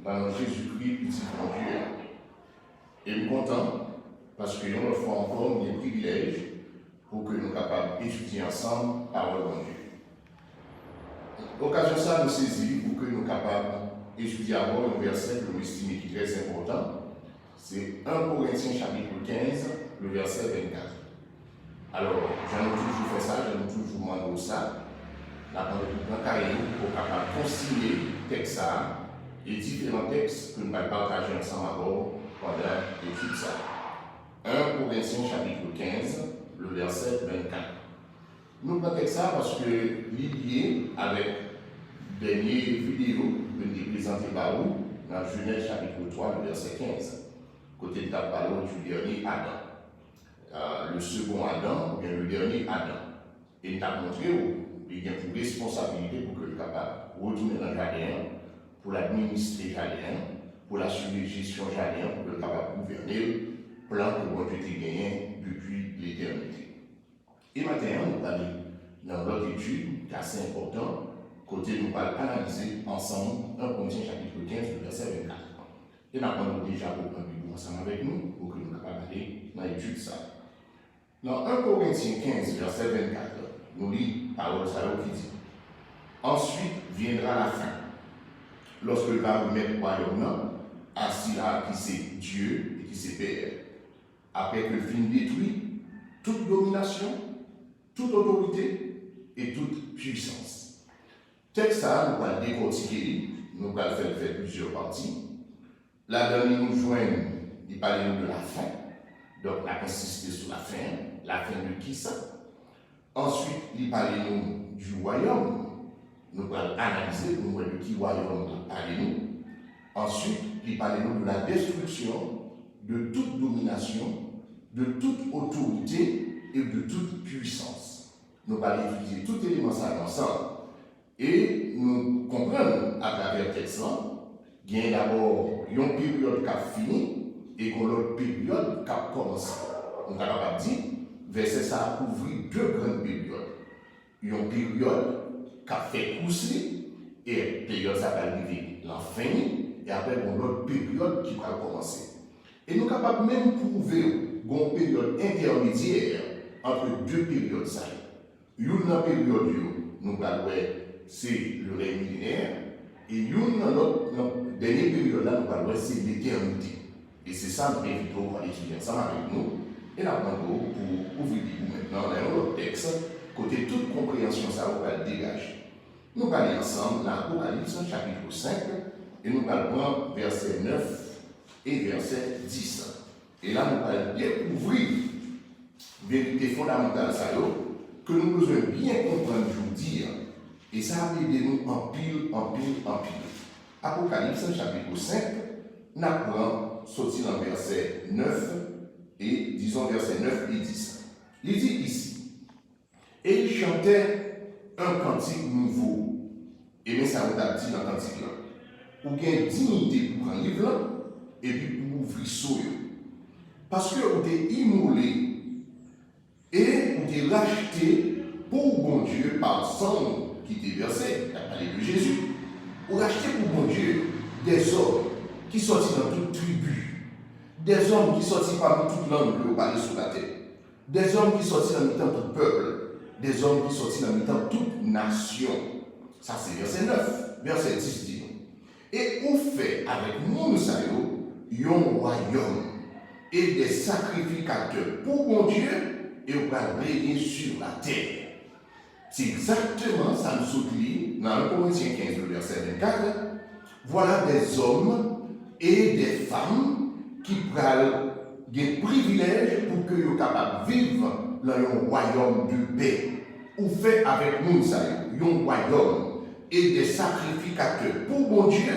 par Jésus-Christ, petit bon Dieu. Et je suis content parce que nous offrons encore des privilèges pour que nous soyons capables d'étudier ensemble la parole de Dieu. L'occasion ça nous saisit pour que nous soyons capables d'étudier encore un verset que nous estimons qui est très important. C'est 1 Corinthiens chapitre 15, le verset 24. Alors, j'aime toujours faire ça, j'aime toujours demander ça. La parole de carré pour capable de concilier texte et différents textes que nous allons partager ensemble encore pendant l'étude ça. 1 Corinthiens chapitre 15, le verset 24. Nous prenons ça parce que lié avec la dernière vidéo que nous présentée par vous dans Genèse chapitre 3, le verset 15. Côté de la parole du dernier Adam. Le second Adam, ou bien le dernier Adam. Et nous avons montré il y a une responsabilité pour que le capable retourner dans le jardin, pour l'administrer le jardin, pour l'assurer la gestion du jardin, pour que le capable gouverner le plan que bon Dieu a gagné depuis l'éternité. Et maintenant, nous allons dans l'autre étude, qui est assez important, côté nous allons analyser ensemble 1 Corinthiens chapitre 15, le verset 24. Et nous allons déjà pour prendre Bible ensemble avec nous, pour que nous soyons capables d'aller dans l'étude ça. Dans 1 Corinthiens 15, verset 24, nous lisons parole qui dit: ensuite viendra la fin, lorsque il va remettre le royaume assis là qui c'est Dieu et qui c'est Père, après que le film détruit toute domination, toute autorité et toute puissance. Texte ça, nous allons décortiquer, nous allons faire plusieurs parties. Là-dedans, nous joignons, il parle de la fin, donc la consister sur la fin de qui ça? Ensuite, il parle du royaume. Nous allons analyser de qui royaume parle-nous. Ensuite, il parle de la destruction de toute domination, de toute autorité et de toute puissance. Nous allons étudier tout élément ça ensemble. Et nous comprenons à travers le texte, il y a d'abord une période qui a fini et une autre période qui a commencé. On est capable de dire, verset ça a couvert deux grandes périodes. Une période qui a fait cousser et une période ça va arriver l'enfin et après une autre période qui va commencer. Et nous sommes capables même de prouver une période intermédiaire entre deux périodes. Une période, nous allons c'est le règne millénaire et une dernière période là, nous allons c'est l'éternité. Et c'est ça que nous invitons à étudier ensemble avec nous. Et là, pour ouvrir maintenant dans un autre texte, côté toute compréhension, ça va dégager. Nous allons ensemble dans l'Apocalypse chapitre 5 et nous allons prendre verset 9 et verset 10. Et là, nous allons découvrir vérité fondamentale que nous devons bien comprendre, je vous dire, et ça va aider nous en pile. Apocalypse chapitre 5, nous allons sortir dans verset 9 et disons versets 9 et 10. Il dit ici: et il chantait un cantique nouveau. Et bien ça vous a dit dans le cantique là. Ou bien dignité pour un livre là, et puis pour ouvrir soyo. Parce que vous êtes immolé et vous êtes racheté pour bon Dieu par sang qui était versé, qui a parlé de Jésus. Vous rachetez pour bon Dieu des hommes qui sortent dans toute tribu. Des hommes qui sortent parmi toute langue que vous parlez sur la terre. Des hommes qui sortent dans mi-temps tout peuple. Des hommes qui sortent dans mi-temps toute nation. Ça c'est verset 9. Verset 10 dit. Et on fait avec nous, un royaume et des sacrificateurs pour mon Dieu et on va régner sur la terre. C'est exactement ça nous souligne dans 1 Corinthiens 15, le verset 24. Voilà des hommes et des femmes qui prennent des privilèges pour que soient capables de vivre dans un royaume de paix. Ou fait avec nous, un royaume et des sacrificateurs pour mon Dieu,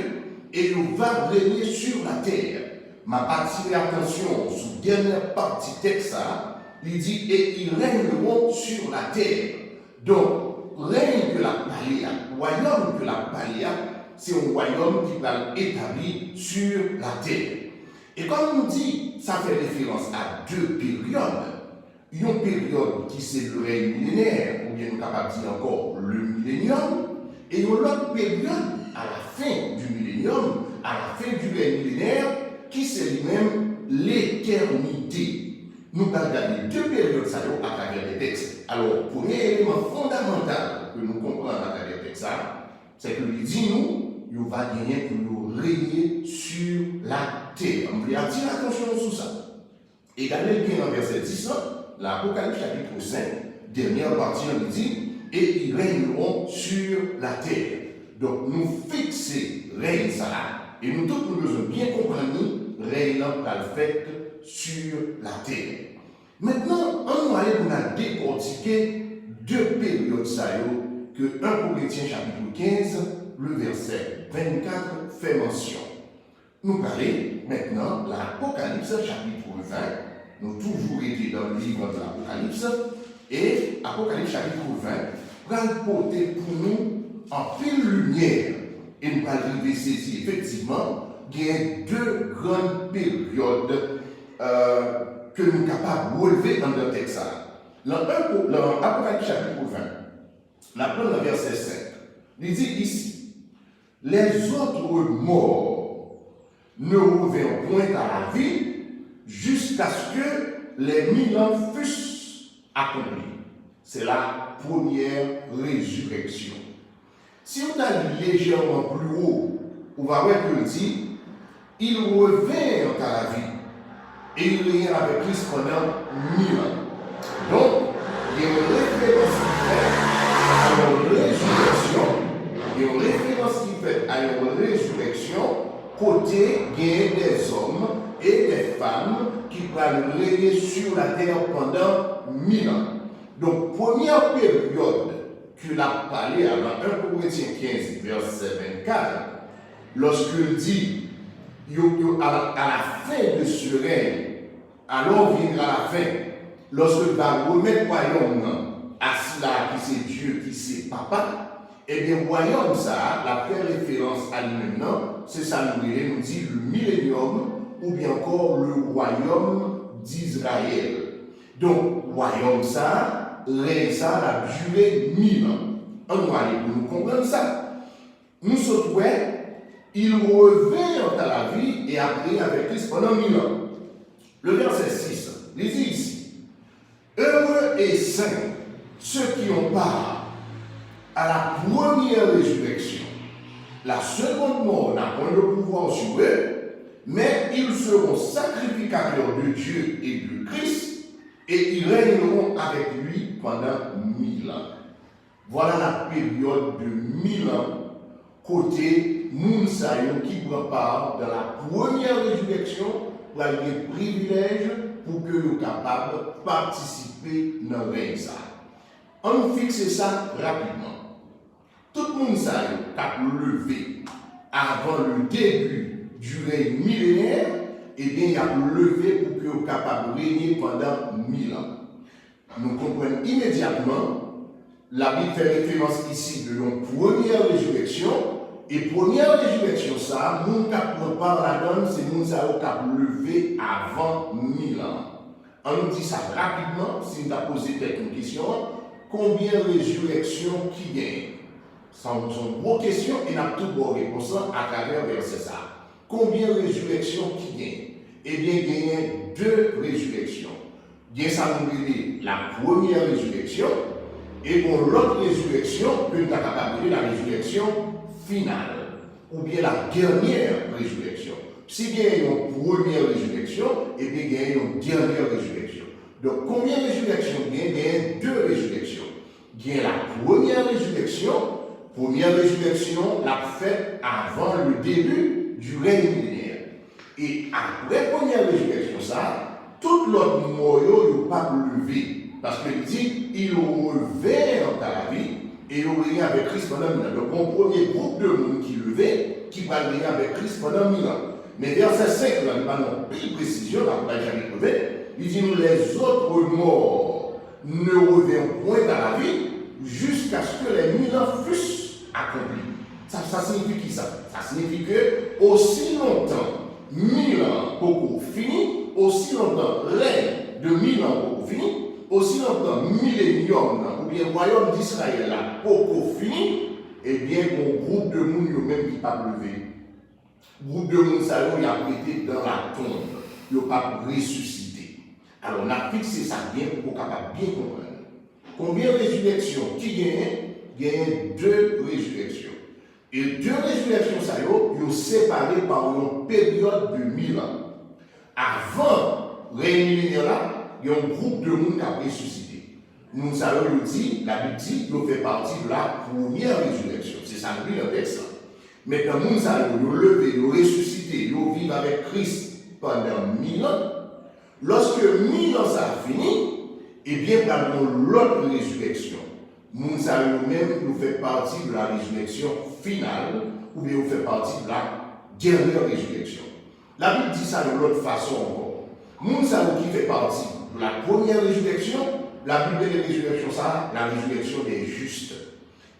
et nous va régner sur la terre. Ma partie attention sur la dernière partie texte, il dit, et ils règneront sur la terre. Donc, règne de la paléa, royaume de la paléa, c'est un royaume qui va être établi sur la terre. Et comme on nous dit, ça fait référence à deux périodes. Une période qui c'est le règne millénaire, ou bien nous sommes capables de dire encore le millénium, et une autre période à la fin du millénium, à la fin c'est lui-même l'éternité. Nous allons regarder deux périodes à travers les textes. Alors, premier élément fondamental que nous comprenons à travers les textes, c'est que il dit nous, il va gagner pour nous régner sur la terre. On veut attirer l'attention sur ça. Et Daniel bien dans verset 10, l'Apocalypse chapitre 5, dernière partie, on dit, et ils régneront sur la terre. Donc, nous fixer règne ça, et nous tous nous devons bien comprendre régnant qu'elle fait sur la terre. Maintenant, on va aller pour décortiquer deux périodes que 1 Corinthiens chapitre 15, le verset 24 fait mention. Nous parlons maintenant de l'Apocalypse chapitre 20. Nous avons toujours été dans le livre de l'Apocalypse. Et Apocalypse chapitre 20 va porter pour nous en pile lumière. Et nous allons arriver saisir effectivement qu'il y a deux grandes périodes que nous sommes capables de relever dans le texte. Dans l'Apocalypse chapitre 20, la première verset 5, il dit ici, les autres morts ne reviennent point à la vie jusqu'à ce que les 1000 ans fussent accomplis. C'est la première résurrection. Si on a légèrement plus haut, on va voir qu'il dit, ils revinrent à la vie et ils régnèrent avec Christ pendant 1000 ans. Donc, il y a une référence qui fait à une résurrection. Il y a une référence qui fait à une résurrection côté gain des hommes et des femmes qui vont régner sur la terre pendant 1000 ans. Donc, première période qu'il a parlé avant 1 Corinthiens 15, verset 24, lorsqu'il dit à la fin de ce règne, alors viendra la fin, lorsqu'il va remettre le royaume assis là, qui c'est Dieu, qui c'est Papa, et bien, le royaume, ça, la fait référence à lui-même, c'est ça, nous dit le millénium, ou bien encore le royaume d'Israël. Donc, le royaume, ça, la durée 1000 ans. On va aller pour nous comprendre ça. Nous sommes ils revinrent à la vie et après avec Christ pendant 1000 ans. Le verset 6, il dit ici, heureux et saints ceux qui ont part à la première résurrection. La seconde mort n'a point de pouvoir sur eux, mais ils seront sacrificateurs de Dieu et de Christ, et ils régneront avec lui pendant 1000 ans. Voilà la période de 1000 ans, côté Mounsaïon qui prend part dans la première résurrection pour avoir des privilèges pour que nous soyons capables de participer dans le règne. On fixe ça rapidement. Tout le monde a levé avant le début du règne millénaire, et bien il a levé pour que nous soyons capables de régner pendant 1000 ans. Nous comprenons immédiatement, la Bible fait référence ici de la première résurrection, et première résurrection, ça, nous qui par la donne, c'est nous qui avons levé avant 1000 ans. On nous dit ça rapidement, si nous avons posé quelques questions, combien de résurrections qui gagnent? C'est une grosse question et nous avons tout bonne réponse à travers verset ça. Combien de résurrections qui gagnent? Eh bien, il y a deux résurrections. Il y a ça, la première résurrection, et pour l'autre résurrection, que nous avons appelé la résurrection finale, ou bien la dernière résurrection. Si il y a une première résurrection, et bien il y a une dernière résurrection. Donc, combien de résurrections il y a? Deux résurrections. Il y a la première résurrection la faite avant le début du règne millénaire. Et après la première résurrection, ça, tout l'autre mort n'est pas levé. Parce qu'il dit, ils revinrent à la vie et ils régnaient avec Christ pendant 1000 ans. Donc, un premier groupe de monde qui levait, qui va régner avec Christ pendant 1000 ans. Mais verset 5, là, nous avons plus précision, là, on va jamais trouver. Il dit, nous, les autres morts ne reviennent point à la vie jusqu'à ce que les 1000 ans fussent accomplis. Ça signifie qui ça? Ça signifie que aussi longtemps 1000 ans pour fini, aussi longtemps règne de 1000 ans pour fini, aussi longtemps millénium ou bien royaume d'Israël là pour fini, et bien mon groupe de monde même qui pas levé. groupe de monde ça y a été dans la tombe, il n'a pas ressuscité. Alors on a fixé ça bien pour qu'on capable bien comprendre. Combien de résurrections qui gagnent? Gagnent 2 résurrections. Et 2 résurrections, ça y est, sont séparées par une période de 1000 ans. Avant le règne millénaire, il y a un groupe de monde qui a ressuscité. Nous savons, la Bible dit, il fait partie de la première résurrection. C'est ça le but dans le texte. Maintenant, nous allons lever, nous ressusciter, nous vivre avec Christ pendant 1000 ans. Lorsque 1000 ans ça a fini, eh bien, dans l'autre résurrection, nous allons même nous faire partie de la résurrection finale, ou bien nous faire partie de la dernière résurrection. La Bible dit ça de l'autre façon encore. Nous allons qui fait partie de la première résurrection, la Bible de la résurrection, ça, la résurrection des justes.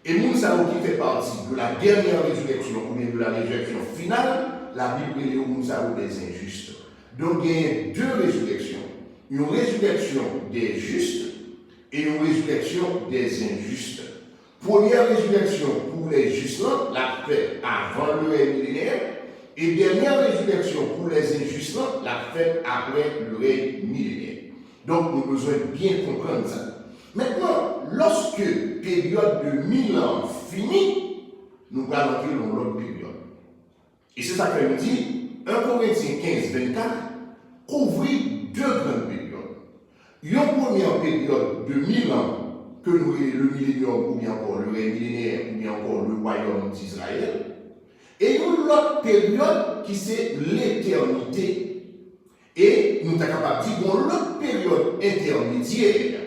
Et nous allons qui fait partie de la dernière résurrection, ou bien de la résurrection finale, la Bible de nous allons des injustes. Donc il y a 2 résurrections. Une résurrection des justes et une résurrection des injustes. Première résurrection pour les justes, la fait avant le règne millénaire, et dernière résurrection pour les injustes, la fait après le règne millénaire. Donc nous avons besoin de bien comprendre ça. Maintenant, lorsque la période de 1000 ans finit, nous allons entrer dans l'autre période. Et c'est ça qu'elle nous dit, 1 Corinthiens 15, 24, couvrit 2 grandes périodes. Une première période de 1000 ans, que nous avons le millénium, ou bien encore le règne millénaire, ou bien encore le royaume d'Israël. Et une autre période qui c'est l'éternité. Et nous sommes capables de dire une autre période intermédiaire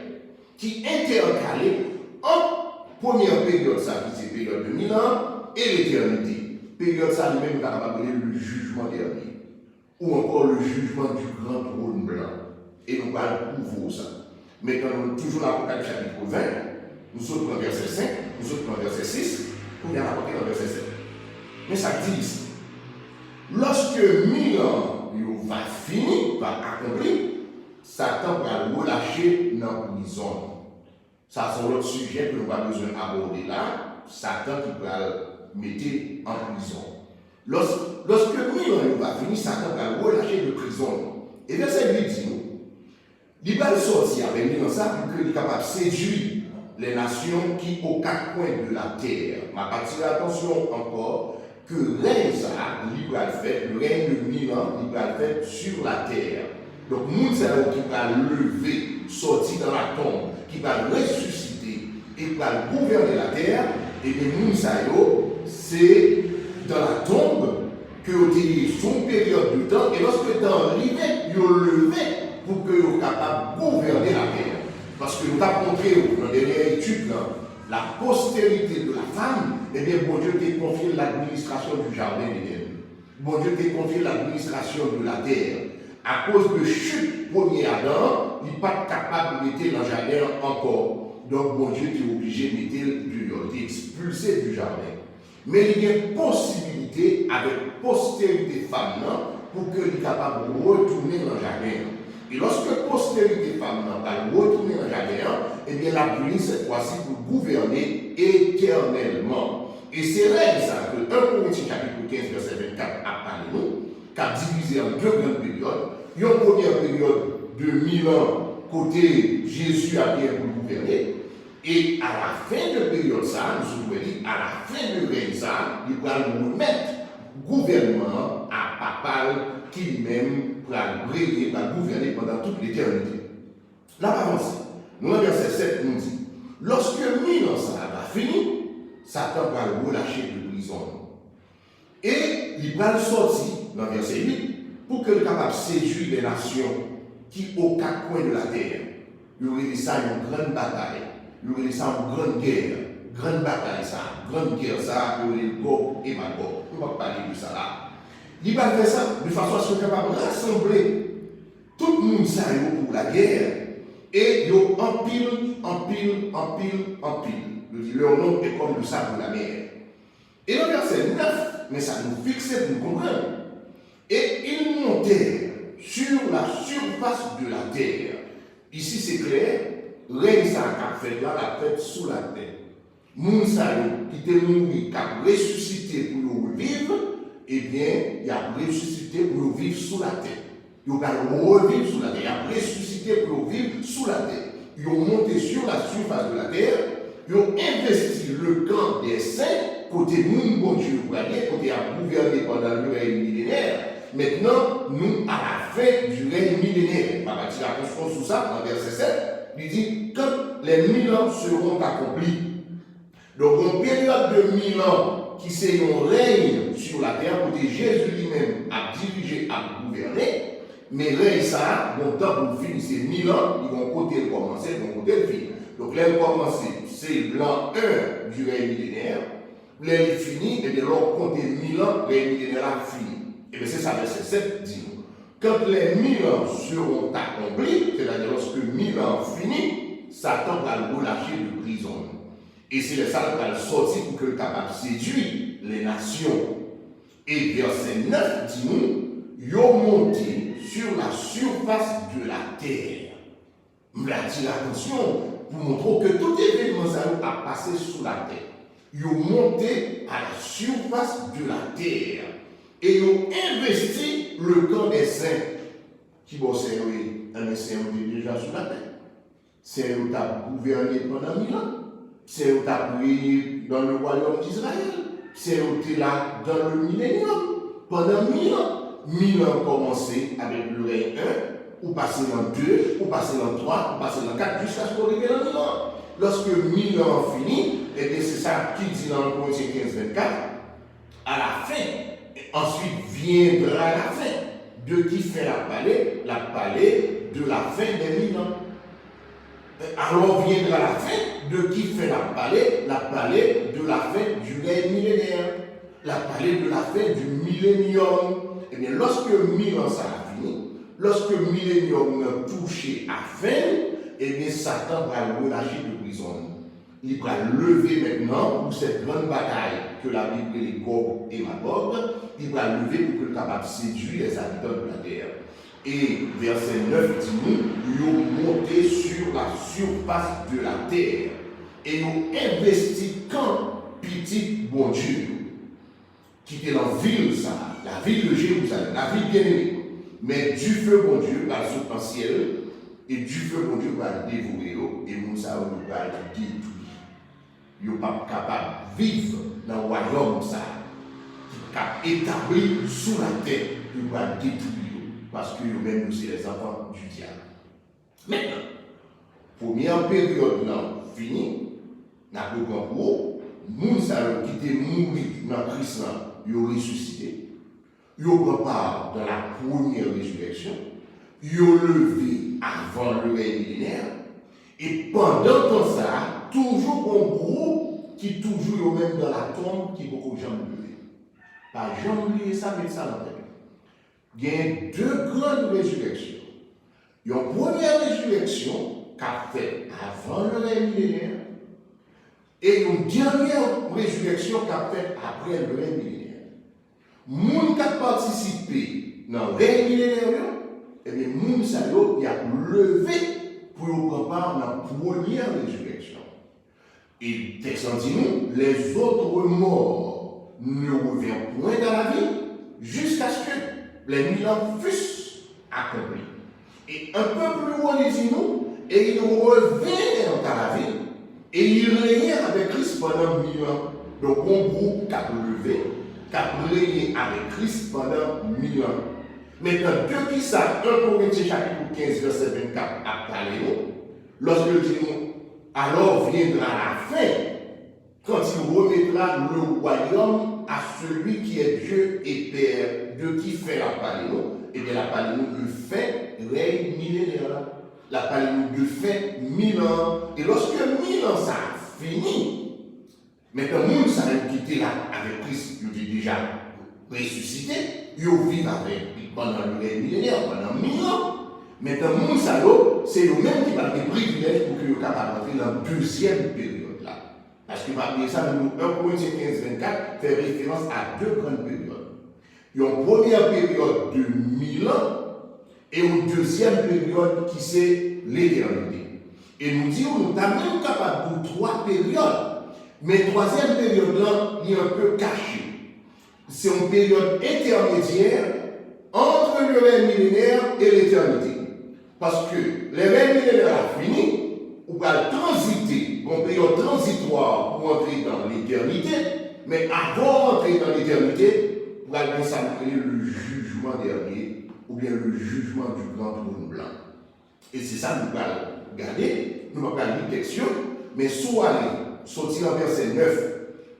qui intercalée entre première période, ça qui c'est période de 1000 ans, et l'éternité. Période ça lui-même, nous sommes capables de dire le jugement dernier. Ou encore le jugement du grand trône blanc. Et nous allons couvrir ça. Maintenant, nous toujours l'Apocalypse chapitre 20, nous sommes dans verset 5, nous sommes dans verset 6, pour bien rapporter dans verset 7. Mais ça dit ici, lorsque 1000 ans va finir, va accomplir, Satan va relâcher dans la prison. Ça, c'est l'autre sujet que nous avons besoin d'aborder là. Satan qui va le mettre en prison. Lorsque 1000 ans va finir, Satan va relâcher de prison. Et verset 8 dit, il va sortir avec lui dans ça pour qu'il est capable de séduire les nations qui aux 4 coins de la terre. Ma partie attention encore que règne ça, il va le faire, le règne de 1000 ans, il va le faire sur la terre. Donc, nous savons qui va lever, sortir dans la tombe, qui va ressusciter et qui va gouverner la terre. Et bien, nous savons, c'est dans la tombe que vous avez son période de temps, et lorsque le temps arrive, vous levé pour que vous soyez capable de gouverner la terre. Parce que nous avons montré dans la dernière étude, la postérité de la femme, eh bien, bon Dieu t'a confié l'administration du jardin d'Éden. Bon Dieu t'a confié l'administration de la terre. À cause de chute premier Adam, il n'est pas capable de mettre dans le jardin encore. Donc, bon Dieu est obligé de mettre expulsé du jardin. Mais il y a une possibilité avec postérité femme pour qu'il soit capable de retourner dans le jardin. Et lorsque postérité femme va retourner dans le jardin, eh bien la venue cette fois-ci pour gouverner éternellement. Et c'est là ça que 1 Corinthiens chapitre 15 verset 24 a parlé nous, qui a divisé en 2 grandes périodes. Une première période de 1000 ans, côté Jésus a bien pour gouverner. Et à la fin de période ça, nous pouvons dire, à la fin de règne ça, il va nous remettre gouvernement à papal qui lui-même va briller, va gouverner pendant toute l'éternité. Là, avance. Nous, dans verset 7, nous dit, lorsque 1000 ans ça va finir, Satan va le relâcher de prison. Et il va le sortir, dans verset 8, pour qu'il soit capable de séduire les nations qui, aux 4 coins de la terre, il y aurait ça une grande bataille. Il y aurait ça une grande guerre, grande bataille ça, grande guerre ça, il y aurait Gog et Magog. On va parler de ça là. Il va faire ça de façon à ce qu'il soit capable de rassembler tout le monde ça pour la guerre et il empile. Leur nom est comme le sable de la mer. Et le verset 9, mais ça nous fixait pour comprendre. Et ils montèrent sur la surface de la terre. Ici c'est clair. Règne ça qu'a fait là, la fête sous la terre. Moun sa yo qui était mort, qui a ressuscité pour nous vivre, eh bien, il a ressuscité pour vivre sous la terre. Il va revivre sous la terre. Il a ressuscité pour vivre sous la terre. Ils ont monté sur la surface de la terre. Ils ont investi le camp des saints, côté nous, bon Dieu, côté à gouverner pendant le règne millénaire. Maintenant, nous, à la fin du règne millénaire, on va tirer attention sur ça, dans verset 7, il dit, quand les 1000 ans seront accomplis. Donc, une période de 1000 ans qui c'est un règne sur la terre, côté Jésus lui-même a dirigé, a gouverné. Mais règne ça, bon temps pour finir ces 1000 ans, ils vont côté le commencer, ils vont côté le finir. Donc, là, le commencer, c'est l'an 1 du règne millénaire. Là, il finit, et bien là, on compte 1000 ans, le règne millénaire a fini. Et bien, c'est ça, verset 7 dit. Quand les 1000 ans seront accomplis, c'est-à-dire lorsque 1000 ans finit, Satan va le relâcher de prison. Et c'est le Satan va le sortir pour qu'il soit capable de séduire les nations. Et verset 9 dit nous, ils ont monté sur la surface de la terre. Je vais attirer l'attention pour montrer que tout événement ça a passé sous la terre. Ils ont monté à la surface de la terre. Et ils ont investi le camp des saints qui vont servir un saint déjà sous la terre. C'est eux qui ont gouverné pendant 1000 ans. C'est eux qui ont régné dans le royaume d'Israël. C'est eux qui étaient là dans le millénium pendant 1000 ans. 1000 ans commencé avec le règne 1, ou passer dans 2, ou passer dans 3, ou passer dans 4, jusqu'à ce qu'on arrive dans 1000 ans. Lorsque 1000 ans finit, et bien c'est ça qui dit dans le Corinthiens 15-24, à la fin, ensuite viendra la fin. De qui fait la palais de la fin des 1000 ans. Alors viendra la fin, de qui fait la palais de la fin du règne millénaire, la palais de la fin du millénium. Eh bien, lorsque 1000 ans ça a fini, lorsque le millénium a touché à fin, eh bien, Satan va le relâcher de prison. Il va lever maintenant pour cette grande bataille que la Bible est Gog et Magog. Il va lever pour qu'il soit capable de séduire les habitants de la terre. Et verset 9 dit nous, ils ont monté sur la surface de la terre et ils ont investi quand petit bon Dieu, qui était dans la ville, ça, la ville de Jérusalem, la ville bien-aimée. Mais du feu bon Dieu va sauter en ciel et du feu bon Dieu va dévorer et Moussa va le détruire. Ils ne sont pas capables de vivre dans le royaume ça, qui est établi sous la terre, ils vont détruire. Parce que nous-mêmes, nous, c'est les enfants du diable. Maintenant, première période là, finie, n'a pas grand pour nous, qui étaient morts dans Christ, ils ont ressuscité. Ils ont part dans la première résurrection. Ils ont levé avant le règne millénaire. Et pendant tout ça, toujours un groupe qui toujours même dans la tombe qui ne peut jamais lever. Pas jamais oublier ça, mais ça dans la tête. Il y a deux grandes résurrections. Il y a une première résurrection qu'a fait avant le règne millénaire et une dernière résurrection qu'a fait après le règne millénaire. Moun qui a participé dans le règne millénaire, et bien moun sa yo y a levé pour prendre part dans la première résurrection. Et texte dit nous, les autres morts ne reviennent point dans la vie jusqu'à ce que les 1000 ans fussent accomplis. Et un peu plus loin, il dit nous, et ils revinrent dans la vie, et ils régnèrent avec Christ pendant 1000 ans. Donc, un groupe qui a levé, qui a régné avec Christ pendant 1000 ans. Maintenant, depuis ça, 1 Corinthiens chapitre 15, verset 24, a parlé nous, lorsque il dit nous, alors viendra la fin, quand il remettra le royaume à celui qui est Dieu et Père, de qui fait la paléo, et bien la paléo de fait règne millénaire. La paléo de fait 1000 ans. Et lorsque 1000 ans ça a fini, maintenant, nous, ça a quitté là avec Christ, il est déjà ressuscité, il vit avec pendant le règne millénaire, pendant 1000 ans. Maintenant, nous, ça c'est eux-mêmes qui ont des privilèges pour qu'ils soient capables d'entrer dans la deuxième période là. Parce que parmi ça, nous, 1 Corinthiens 15-24 fait référence à deux grandes périodes. Il y a une première période de 1000 ans et une deuxième période qui c'est l'éternité. Et nous disons, nous sommes même capables de trois périodes. Mais la troisième période là, il est un peu caché. c'est une période intermédiaire entre le règne millénaire et l'éternité. Parce que le règne millénaire a fini, on va transiter, une période transitoire pour entrer dans l'éternité, mais avant d'entrer dans l'éternité, on va bien s'appeler le jugement dernier, ou bien le jugement du grand trône blanc. Et c'est ça que nous allons regarder, nous allons lire le texte, mais soit aller, sortir en verset 9,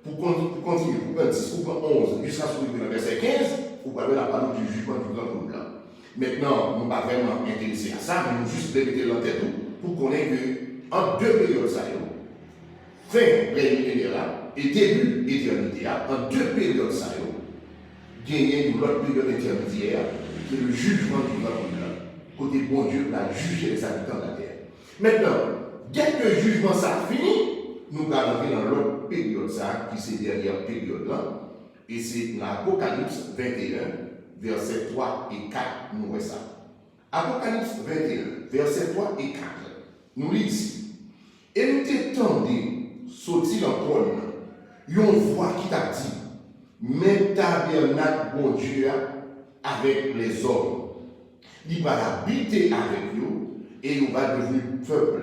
pour continuer, pour prendre 10, pour prendre 11, jusqu'à ce que le verset 15, pour parler la parole du jugement du grand trône blanc. Maintenant, nous ne sommes pas vraiment intéressés à ça, mais nous juste mettre en tête pour connaître qu'en deux périodes, ça fin règne millénaire et début éternité, en deux périodes, ça gagner une autre période intermédiaire, qui est le jugement du grand trône blanc. Côté bon Dieu, va juger les habitants de la terre. Maintenant, dès que le jugement ça fini, nous allons entrer dans l'autre période, ça, qui c'est dernière période là, et c'est l'Apocalypse 21, versets 3 et 4, nous voyons ça. Apocalypse 21, versets 3 et 4, nous lisons ici. Et nous t'étendons, sortir en trône, une voix qui t'a dit, mets tabernacle, bon Dieu, avec les hommes. Il va habiter avec nous et il va devenir peuple.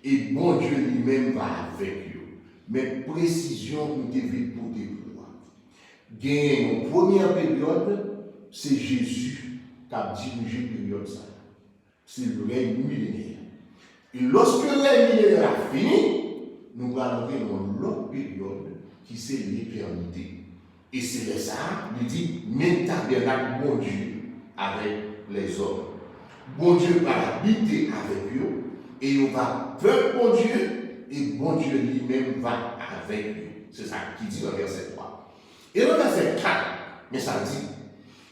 Et bon Dieu lui-même va avec nous. Mais précision, nous devons pour déployer. Gagne une première période, c'est Jésus qui a dirigé la période. C'est le règne millénaire. Et lorsque le règne millénaire a fini, nous allons entrer dans l'autre période qui c'est l'éternité. Et c'est ça, il dit, mets tabernacle, bon Dieu, avec les hommes. Bon Dieu va habiter avec eux et on va peuple bon Dieu et bon Dieu lui-même va avec eux. C'est ça qui dit dans le verset 3. Et dans le verset 4, mais ça dit,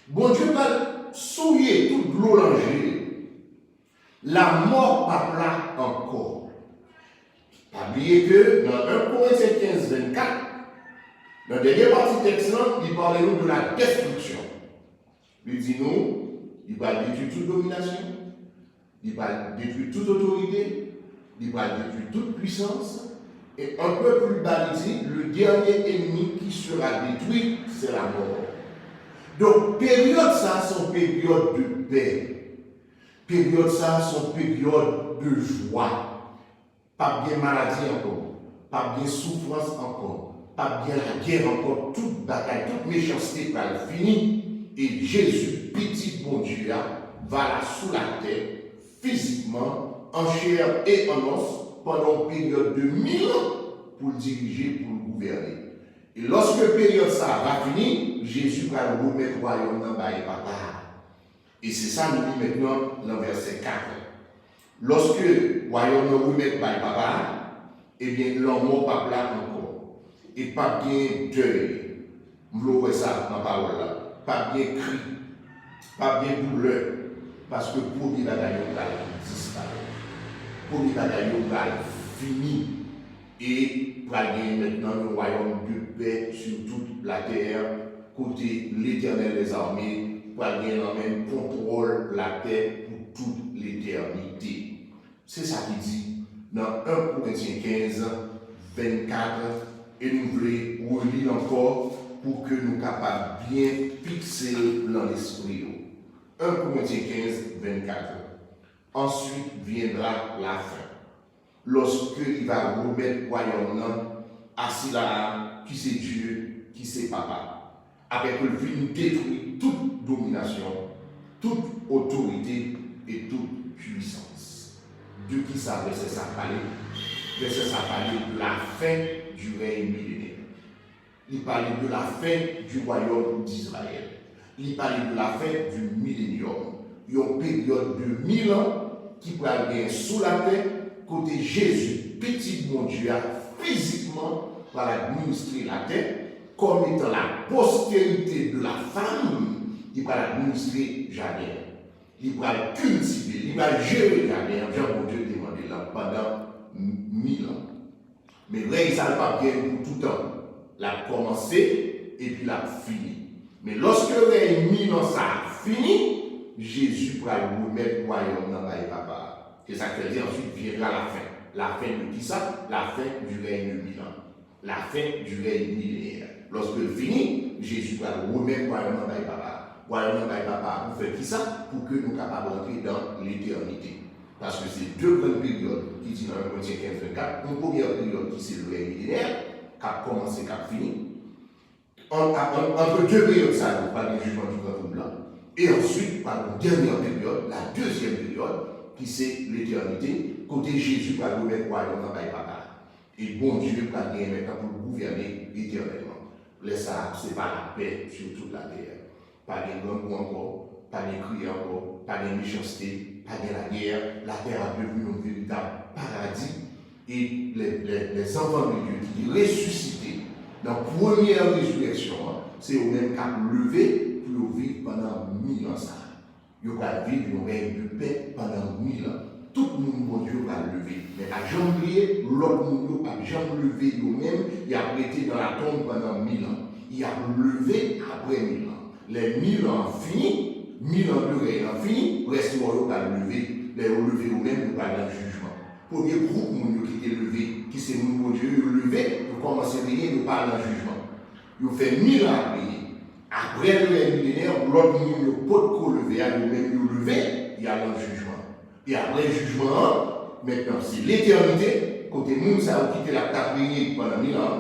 bon Dieu va souiller toute l'eau langée. La mort pas là encore. Pas oublier que dans 1 Corinthiens 15, 24, dans la dernière partie du texte, il parle nous de la destruction. Il dit nous, il va détruire toute domination, il va détruire toute autorité, il va détruire toute puissance. Et un peu plus bas, il dit, le dernier ennemi qui sera détruit, c'est la mort. Donc, période ça, sont période de paix. Période ça, sont période de joie. Pas bien maladie encore, pas bien souffrance encore, pas bien la guerre encore, toute bataille, toute méchanceté va finir. Et Jésus, petit bon Dieu, va là sous la terre, physiquement, en chair et en os, pendant une période de 1000 ans, pour le diriger, pour le gouverner. Et lorsque la période ça va finir, Jésus va remettre le royaume dans le papa. Et c'est ça nous dit maintenant dans le verset 4. Lorsque le royaume nous remet le papa, eh bien l'homme n'est pas là encore. Et pas bien deuil. Vous voyez ça dans la parole là. Pas bien cri, pas bien douleur, parce que pour les bagailles, on va disparaître. Pour les bagailles, on va finir. Et pour gagner maintenant le royaume de paix sur toute la terre, côté l'Éternel des armées, pour gagner même contrôle la terre pour toute l'éternité. C'est ça qu'il dit dans 1 Corinthiens 15, 24, et nous voulons relire encore pour que nous soyons capables de bien fixer dans l'esprit. 1 Corinthiens 15, 24. Ensuite viendra la fin. Lorsque il va remettre le royaume assis là, qui c'est Dieu, qui c'est Papa. Après que le film détruit toute domination, toute autorité et toute puissance. De qui ça, verset ça parler? Verset ça parler de la fin du règne millénaire. Il parlait de la fin du royaume d'Israël. Il parlait de la fin du millénium. Il y a une période de 1000 ans qui va bien sous la terre, côté Jésus, petit bon Dieu, physiquement, va administrer la terre, comme étant la postérité de la femme, il va l'administrer jamais. Il va cultiver, il va gérer jamais, Jean Dieu demandé là pendant 1000 ans. Mais là, il ne s'est pas bien pour tout le temps. L'a commencé et puis l'a fini. Mais lorsque le règne 1000 ans ça a fini, Jésus va remettre le royaume dans le papa. C'est ça qui veut dire ensuite viendra la fin. La fin de qui ça? La fin du règne de 1000 ans. La fin du règne millénaire. Lorsque le fini, Jésus va remettre royaume dans papa. Royaume dans papa, pour faire qui ça? Pour que nous soyons capables d'entrer dans l'éternité. Parce que c'est deux grandes périodes qui disent dans 1 Corinthiens 15-24. Une première période qui c'est le règne millénaire, qui a commencé, qui a fini. Entre deux périodes, ça nous parle du jugement du grand blanc. Et ensuite, par la dernière période, la deuxième période, qui c'est l'éternité, côté Jésus va remettre royaume dans papa. Et bon Dieu va gagner maintenant pour gouverner éternellement. Les ça, c'est pas la paix sur toute la terre. Pas de grands coups encore, pas de cris encore, pas de méchanceté, pas de la guerre. La terre a devenu un véritable paradis. Et les enfants de Dieu qui sont ressuscités dans la première résurrection, c'est eux-mêmes qui ont levé pour vivre pendant 1000 ans. Ils vont vivre un règne de paix pendant 1000 ans. Tout le monde, bon Dieu, va lever. Mais à jamais oublier, l'autre monde a jamais levé eux-mêmes, il a été dans la tombe pendant 1000 ans. Il a levé après 1000 ans. Les 1000 ans finis, 1000 ans de règne finis, reste moi va lever. Les lever eux-mêmes, nous parlons d'un jugement. Premier groupe qui était levé, qui s'est mon Dieu, levé, pour commencer à veiller, nous parlons d'un jugement. Il fait 1000 ans à payer. Après le règne millénaire, l'autre monde ne peut pas lever, à nous-mêmes nous lever, il y a un jugement. Et après le jugement, maintenant c'est l'éternité, côté monde ça a quitté la table pendant 1000 ans,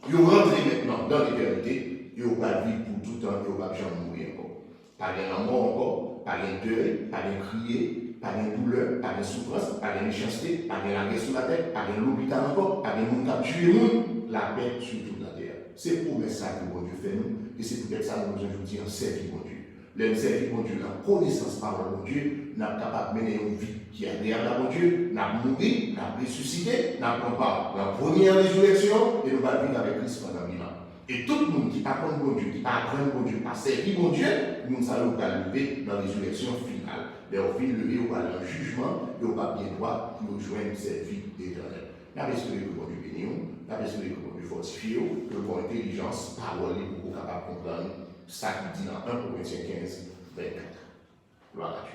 ils rentrent maintenant dans l'éternité, ils vont pas vivre pour tout le temps, ils ne vont pas jamais mourir encore. Pas de mort encore, pas de deuil, pas de crier, pas de douleur, pas de souffrance, pas de méchanceté, pas de la guerre sur la tête, pas de l'hôpital encore, pas de monde qui a tué le monde, la paix sur toute la terre. C'est pour ça que bon Dieu fait nous, et c'est peut-être ça que nous avons dit en servir bon Dieu. Le servir bon Dieu, la connaissance par le bon Dieu, nous sommes capables de mener une vie qui est agréable à bon Dieu, nous avons mouru, nous avons ressuscité, nous avons pas la première résurrection, et nous allons vivre avec Christ pendant 1000 ans. Et tout le monde qui n'a pas bon Dieu, qui n'a pas craint bon Dieu, qui n'a pas servi bon Dieu, nous allons lever dans la résurrection finale. Mais au fin lever, on va aller en jugement, et on va bien droit pour joindre cette vie éternelle. Nous avons espéré que bon Dieu bénisse, nous avons espéré que bon Dieu fortifie, que bon intelligence, parole, pour qu'on soit capable de comprendre ça qui dit dans 1 Corinthiens 15, 24. Gloire à Dieu.